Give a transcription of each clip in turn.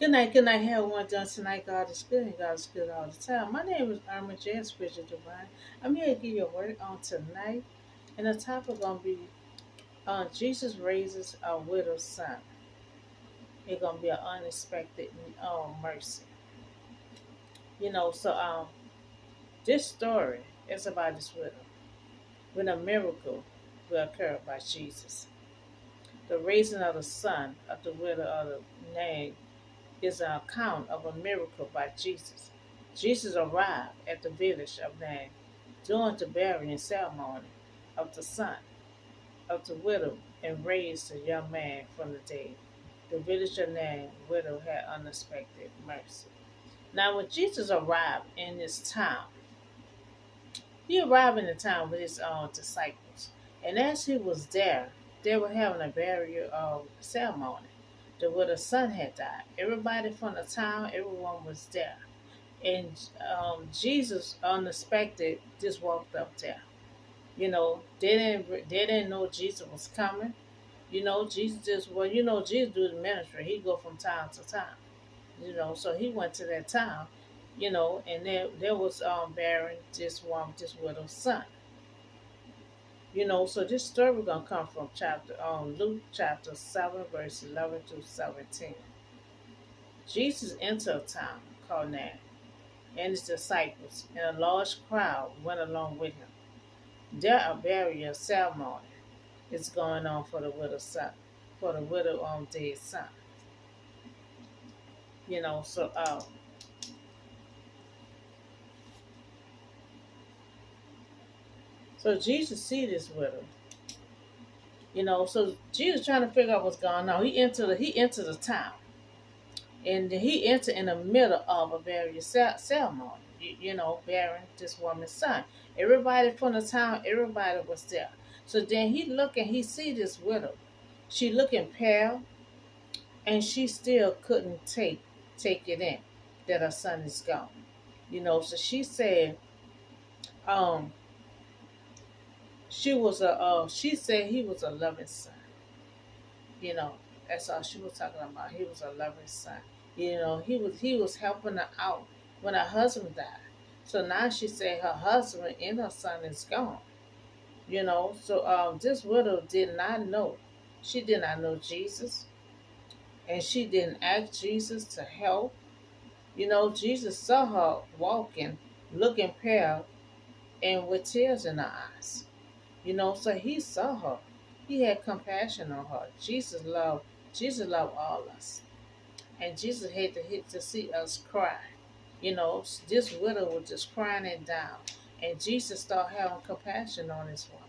Good night, everyone. Done tonight. God is good and God is good all the time. My name is Irma J. Spiritual Divine. I'm here to give you a word on tonight, and the topic gonna be Jesus raises a widow's son. It's gonna be an unexpected mercy. This story is about this widow when a miracle will occur by Jesus. The raising of the son of the widow of the name is an account of a miracle by Jesus. Jesus arrived at the village of Nain during the burying ceremony of the son of the widow and raised the young man from the dead. The village of Nain widow had unexpected mercy. Now, when Jesus arrived in this town, he arrived in the town with his own disciples. And as he was there, they were having a burial ceremony. The widow's son had died. Everybody from the town, everyone was there. And Jesus, unexpected, just walked up there. They didn't know Jesus was coming. Jesus Jesus do the ministry. He go from town to town. So he went to that town, and there was bearing this widow's son. So this story we're gonna come from chapter Luke chapter 7, verse 11 to 17. Jesus entered a town called Nain, and his disciples, and a large crowd went along with him. There a burial ceremony is going on for the widow's son, for the widow on dead son. You know, so uh so Jesus see this widow. So Jesus trying to figure out what's going on. He entered the town, and he entered in the middle of a burial ceremony. Bearing this woman's son. Everybody from the town, everybody was there. So then he look and he see this widow. She looking pale, and she still couldn't take it in that her son is gone. So she said, um, she said he was a loving son. You know, that's all she was talking about. He was a loving son. He was helping her out when her husband died. So now she said her husband and her son is gone. So this widow did not know. She did not know Jesus, and she didn't ask Jesus to help. Jesus saw her walking, looking pale, and with tears in her eyes. So he saw her. He had compassion on her. Jesus loved all of us. And Jesus hate to see us cry. This widow was just crying it down. And Jesus started having compassion on this woman.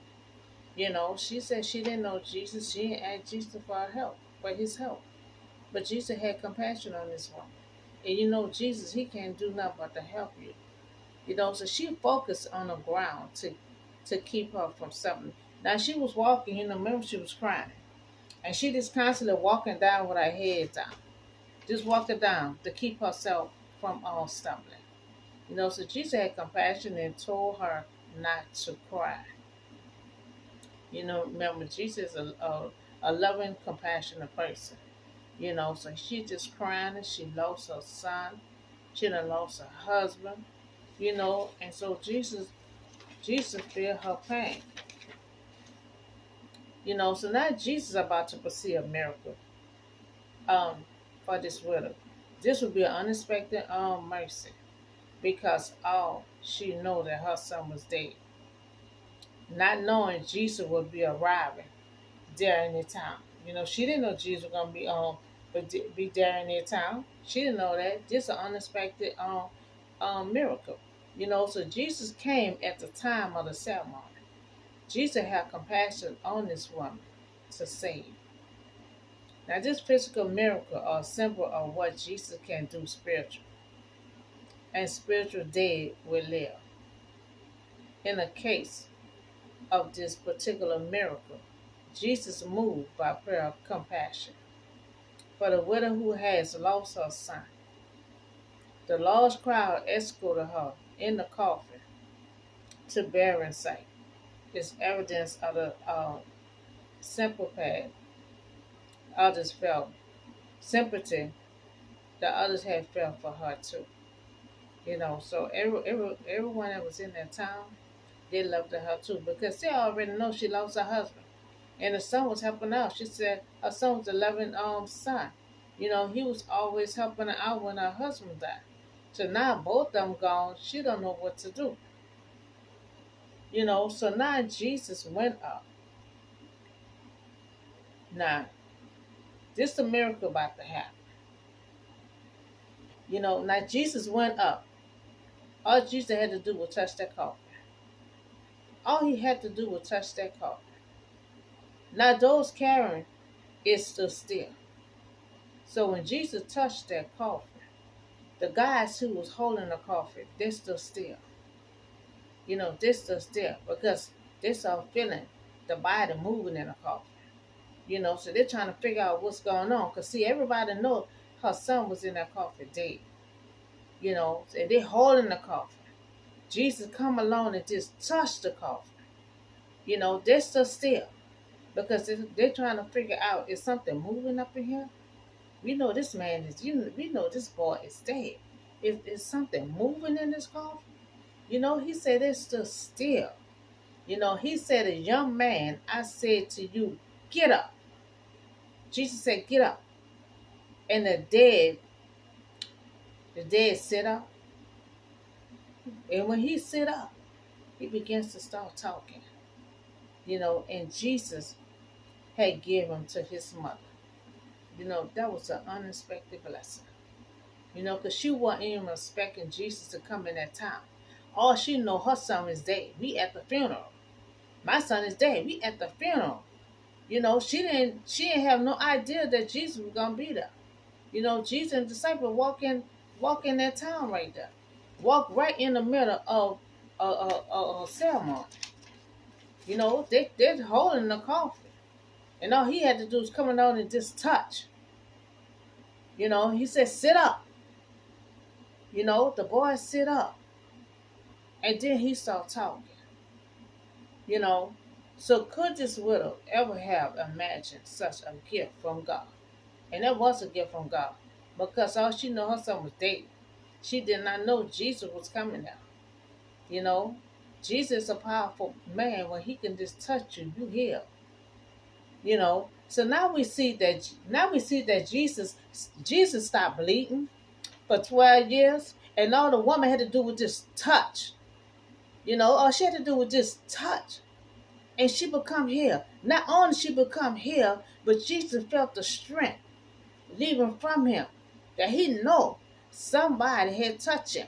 She said she didn't know Jesus. She didn't ask Jesus for his help. But Jesus had compassion on this woman. And Jesus, he can't do nothing but to help you. So she focused on the ground to keep her from something. Now she was walking, remember she was crying. And she just constantly walking down with her head down. Just walking down to keep herself from all stumbling. So Jesus had compassion and told her not to cry. Remember, Jesus is a loving, compassionate person. So she just crying and she lost her son. She done lost her husband. And so Jesus feel her pain. So now Jesus about to perceive a miracle um, for this widow. This would be an unexpected mercy because all she know that her son was dead. Not knowing Jesus would be arriving there in the town. She didn't know Jesus was gonna be there in their town. She didn't know that. Just an unexpected miracle. So Jesus came at the time of the ceremony. Jesus had compassion on this woman to save. Now, this physical miracle are a symbol of what Jesus can do spiritual, and spiritual dead will live. In the case of this particular miracle, Jesus moved by prayer of compassion for the widow who has lost her son. The large crowd escorted her in the coffin to burial site. It's evidence of the sympathy others felt, sympathy the others had felt for her too. So everyone that was in that town, they loved her too because they already know she lost her husband. And the son was helping out. She said her son was 11 son. He was always helping her out when her husband died. So now both of them gone, she don't know what to do. So now Jesus went up. Now, this a miracle about to happen. Now Jesus went up. All Jesus had to do was touch that coffin. All he had to do was touch that coffin. Now those carrying it stood still. So when Jesus touched that coffin, the guys who was holding the coffin, they stood still. They stood still because they saw feeling the body moving in the coffin. So they're trying to figure out what's going on. Because see, everybody know her son was in that coffin dead. And they holding the coffin. Jesus come along and just touch the coffin. They stood still. Because they're trying to figure out, is something moving up in here? We know this man is, we know this boy is dead. Is something moving in this coffin? He said it stood still. He said, a young man, I said to you, get up. Jesus said, get up. And the dead sit up. And when he sit up, he begins to start talking. And Jesus had given him to his mother. That was an unexpected blessing. Because she wasn't even expecting Jesus to come in that time. All she know, her son is dead. We at the funeral. My son is dead. We at the funeral. She didn't have no idea that Jesus was gonna be there. Jesus and the disciple walk in that town right there. Walk right in the middle of a ceremony. They're holding the coffin. And all he had to do was come down and just touch. He said, sit up. The boy sit up. And then he started talking. So could this widow ever have imagined such a gift from God? And that was a gift from God. Because all she knew, her son was dead. She did not know Jesus was coming now. Jesus is a powerful man. When he can just touch you, you heal. So now we see that Jesus stopped bleeding for 12 years. And all the woman had to do was just touch. All she had to do was just touch. And she become healed. Not only she become healed, but Jesus felt the strength leaving from him. That he know somebody had touched him.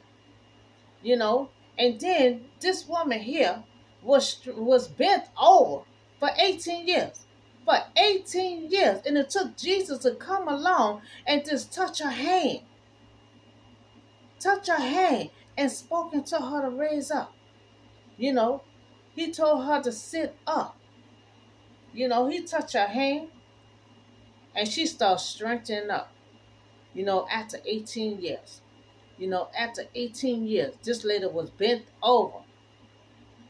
And then this woman here was bent over for 18 years. For 18 years. And it took Jesus to come along and just touch her hand. Touch her hand and spoken to her to raise up. He told her to sit up. He touched her hand and she started strengthening up. After 18 years. After 18 years, this lady was bent over.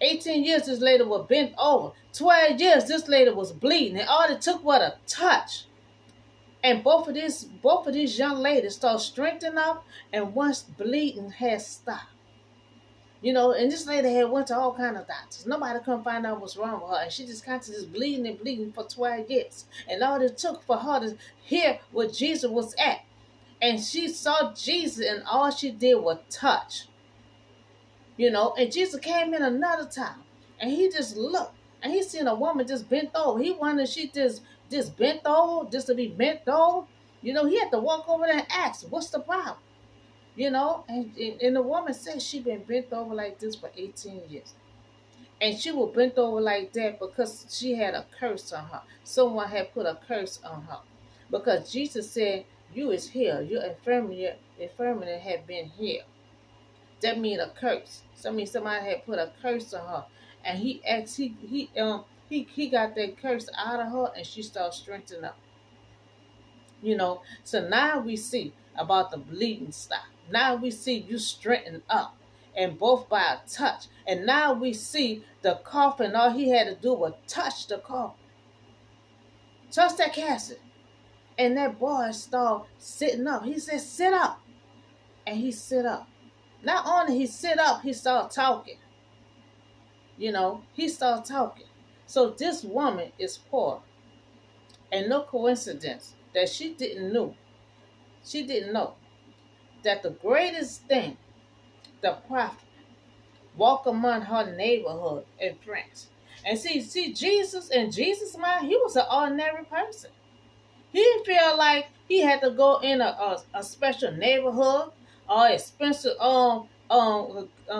18 years, this lady was bent over. 12 years, this lady was bleeding. And all it took was a touch. And both of these young ladies started strengthening up, and once bleeding had stopped. And this lady had went to all kind of doctors. Nobody couldn't find out what's wrong with her. And she just constantly just bleeding for 12 years. And all it took for her to hear where Jesus was at. And she saw Jesus, and all she did was touch. And Jesus came in another time. And he just looked. And he seen a woman just bent over. He wondered if she just bent over, just to be bent over. He had to walk over there and ask, what's the problem? And the woman said she been bent over like this for 18 years. And she was bent over like that because she had a curse on her. Someone had put a curse on her. Because Jesus said, you is healed. Your infirmity had been healed. That means a curse. Somebody had put a curse on her. And he asked, he got that curse out of her, and she started strengthening up. So now we see about the bleeding stop. Now we see you straighten up, and both by a touch. And now we see the coffin. All he had to do was touch the coffin. Touch that casket. And that boy started sitting up. He said, sit up. And he sit up. Not only he sit up, he started talking. He started talking. So this woman is poor. And no coincidence that she didn't know that the greatest thing, the prophet, walk among her neighborhood in France. And see Jesus, in Jesus' mind, he was an ordinary person. He didn't feel like he had to go in a special neighborhood or expensive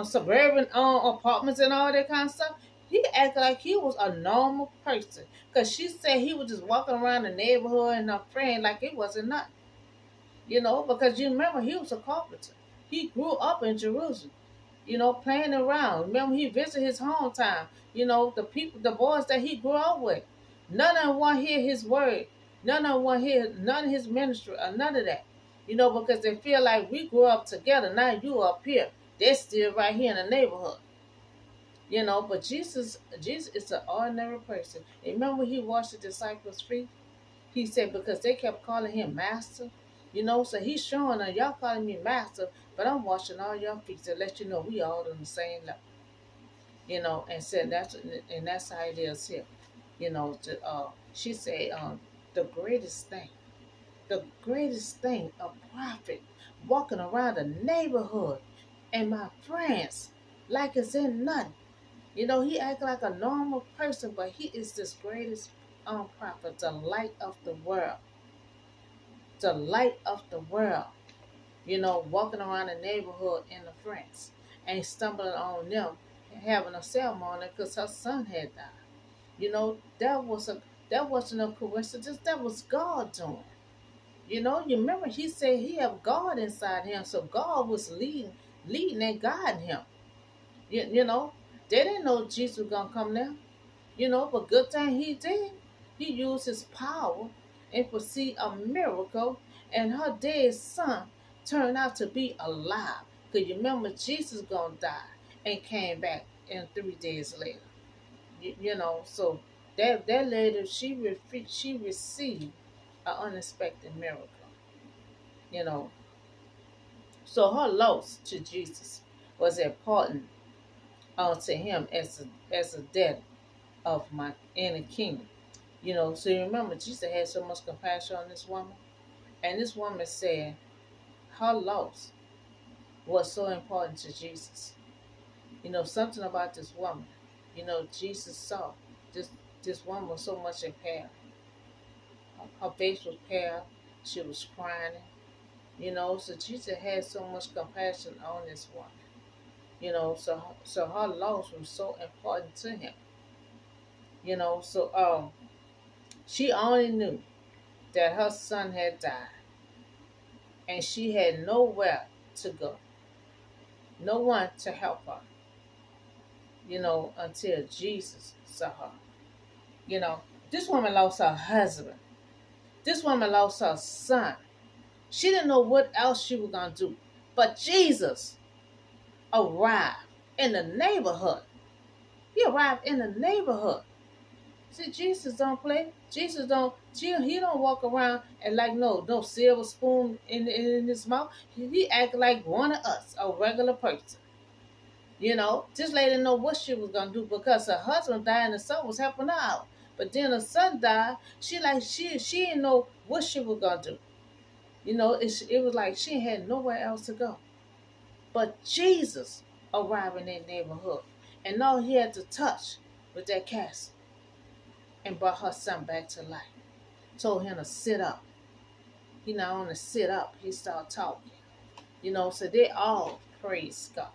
suburban apartments and all that kind of stuff. He acted like he was a normal person. Because she said he was just walking around the neighborhood and a friend like it wasn't nothing. Because you remember he was a carpenter. He grew up in Jerusalem, playing around. Remember he visited his hometown. The people, the boys that he grew up with. None of them want to hear his word. None of them want to hear none of his ministry or none of that. Because they feel like we grew up together. Now you up here. They're still right here in the neighborhood. But Jesus is an ordinary person. And remember he washed the disciples' feet? He said because they kept calling him master. So he's showing them, y'all calling me master, but I'm washing all your feet to let you know we all on the same level. And said that's how it is here. She said, the greatest thing, a prophet walking around the neighborhood, and my friends, like it's in nothing. He act like a normal person, but he is this greatest prophet, the light of the world. The light of the world. Walking around the neighborhood in the France and stumbling on them having a ceremony because her son had died. That wasn't a coincidence. That was God doing. You remember he said he have God inside him, so God was leading and guiding him. You know, they didn't know Jesus was gonna come there. But good thing he did. He used his power and foresee a miracle, and her dead son turned out to be alive. Because you remember Jesus gonna die and came back in 3 days later. So that lady she received an unexpected miracle. You know, so her loss to Jesus was important to him as a death of my inner kingdom. So you remember Jesus had so much compassion on this woman, and this woman said her loss was so important to Jesus. Something about this woman. Jesus saw this woman was so much in pain. Her face was pale. She was crying. So Jesus had so much compassion on this woman. So her loss was so important to him. So she only knew that her son had died, and she had nowhere to go, no one to help her. Until Jesus saw her. This woman lost her husband. This woman lost her son. She didn't know what else she was gonna do, but Jesus arrived in the neighborhood. He arrived in the neighborhood. See, Jesus don't play. He don't walk around and like no silver spoon in his mouth. He act like one of us, a regular person. This lady didn't know what she was gonna do because her husband died and the son was helping her out. But then her son died. She didn't know what she was gonna do. It was like she had nowhere else to go. But Jesus arrived in that neighborhood, and all he had to touch was that castle and brought her son back to life. Told him to sit up. He not only sit up, he started talking. So they all praise God.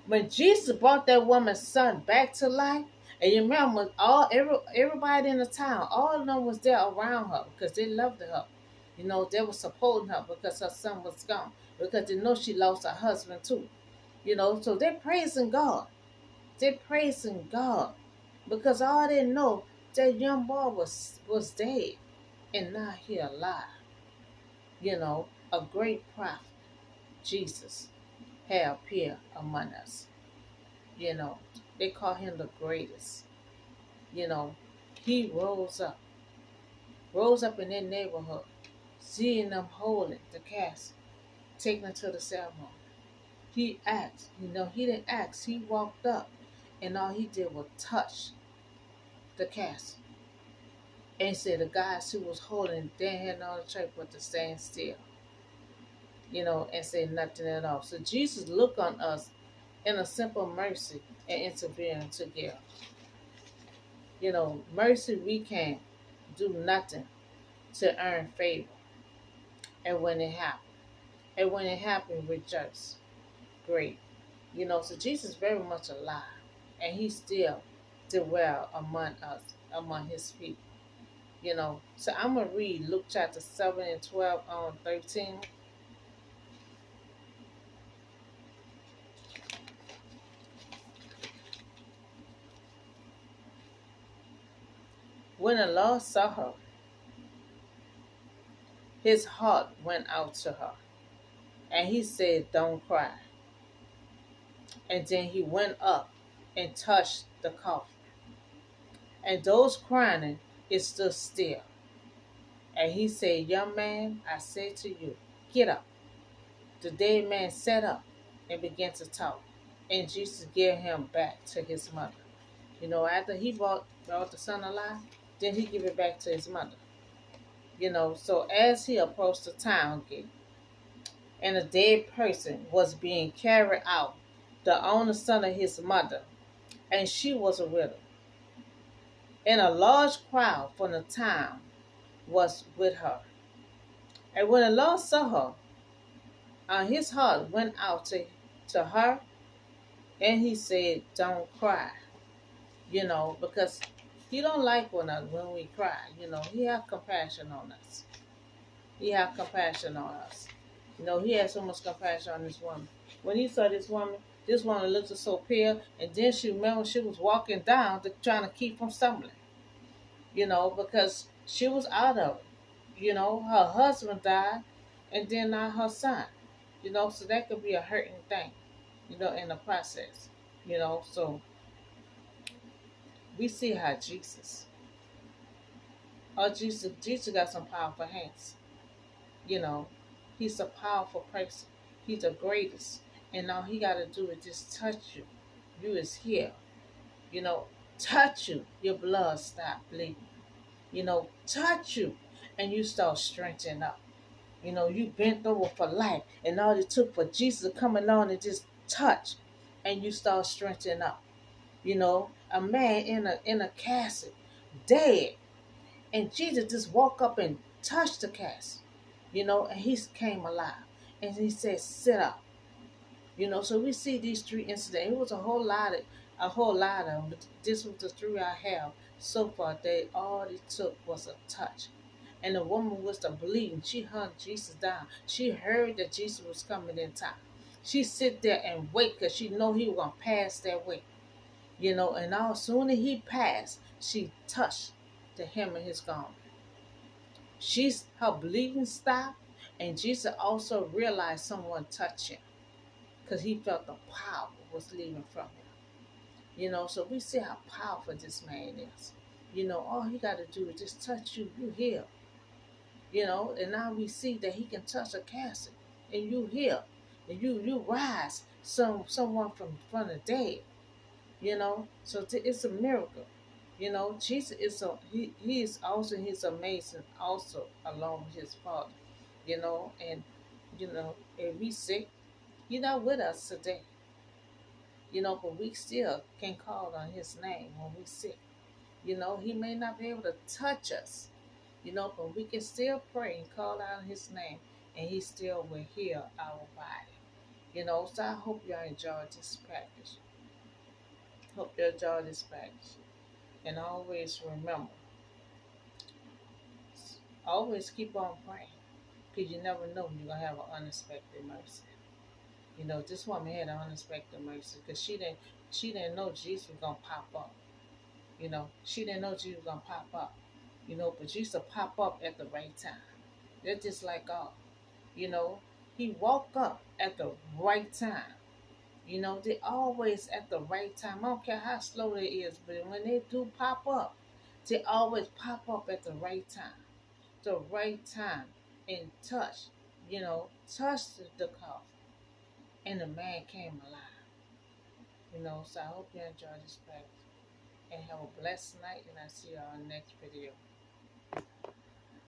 When Jesus brought that woman's son back to life, and you remember everybody in the town, all of them was there around her because they loved her. They were supporting her because her son was gone, because they know she lost her husband too. So they're praising God. They're praising God because all they know, that young boy was dead and now he alive. A great prophet, Jesus, had appeared among us. They call him the greatest. He rose up rose up in their neighborhood, seeing them holding the casket, taking it to the ceremony. He asked, he didn't ask. He walked up, and all he did was touch the casket. And he said the guys who was holding, they had no choice but to stand still, and say nothing at all. So Jesus looked on us in a simple mercy and intervening together. Mercy, we can't do nothing to earn favor. And when it happened, rejoice. Great. So Jesus is very much alive. And he still did well among us, among his people. So I'm going to read Luke chapter 7 and 12 on 13. When the Lord saw her, his heart went out to her. And he said, don't cry. And then he went up and touched the coffin. And those crying, it stood still. And he said, young man, I say to you, get up. The dead man sat up and began to talk. And Jesus gave him back to his mother. After he brought the son alive, then he gave it back to his mother. So as he approached the town gate, and a dead person was being carried out, the only son of his mother, and she was a widow. And a large crowd from the town was with her. And when the Lord saw her, his heart went out to her, and he said, don't cry. Because he don't like when we cry. He have compassion on us. He have compassion on us. He had so much compassion on this woman. When he saw this woman looked so pale, and then she was walking down trying to keep from stumbling. Because she was out of it. Her husband died, and then now her son. So that could be a hurting thing, in the process. So we see how Jesus got some powerful hands. He's a powerful person. He's the greatest. And all he got to do is just touch you. You is here. Touch you. Your blood stop bleeding. Touch you. And you start strengthening up. You bent over for life. And all it took for Jesus to come along and just touch. And you start strengthening up. A man in a casket, dead. And Jesus just walked up and touched the casket. And he came alive. And he said, sit up. So we see these three incidents. It was a whole lot of them. But this was the three I have so far. All it took was a touch. And the woman was the bleeding. She hung Jesus down. She heard that Jesus was coming in town. She sit there and wait because she know he was going to pass that way. And all soon as he passed, she touched the hem of his garment. Her bleeding stopped, and Jesus also realized someone touched him because he felt the power was leaving from him. So we see how powerful this man is. All he got to do is just touch you, you heal. And now we see that he can touch a casket, and you heal, and you rise someone from the dead. So it's a miracle. Jesus is he is also he's amazing also along with his Father. And if we sick, He's not with us today. But we still can call on his name when we sick. He may not be able to touch us, but we can still pray and call out his name, and he still will heal our body. So I hope y'all enjoyed this package. Hope you enjoyed this package. And always remember, always keep on praying, because you never know when you're going to have an unexpected mercy. This woman had an unexpected mercy because she didn't know Jesus was gonna pop up. She didn't know Jesus was gonna pop up. But Jesus will pop up at the right time. They're just like God. He walked up at the right time. They always at the right time. I don't care how slow they is, but when they do pop up, they always pop up at the right time. the right time and touched the coffin, and the man came alive. So I hope you enjoy this practice and have a blessed night. And I see you on the next video.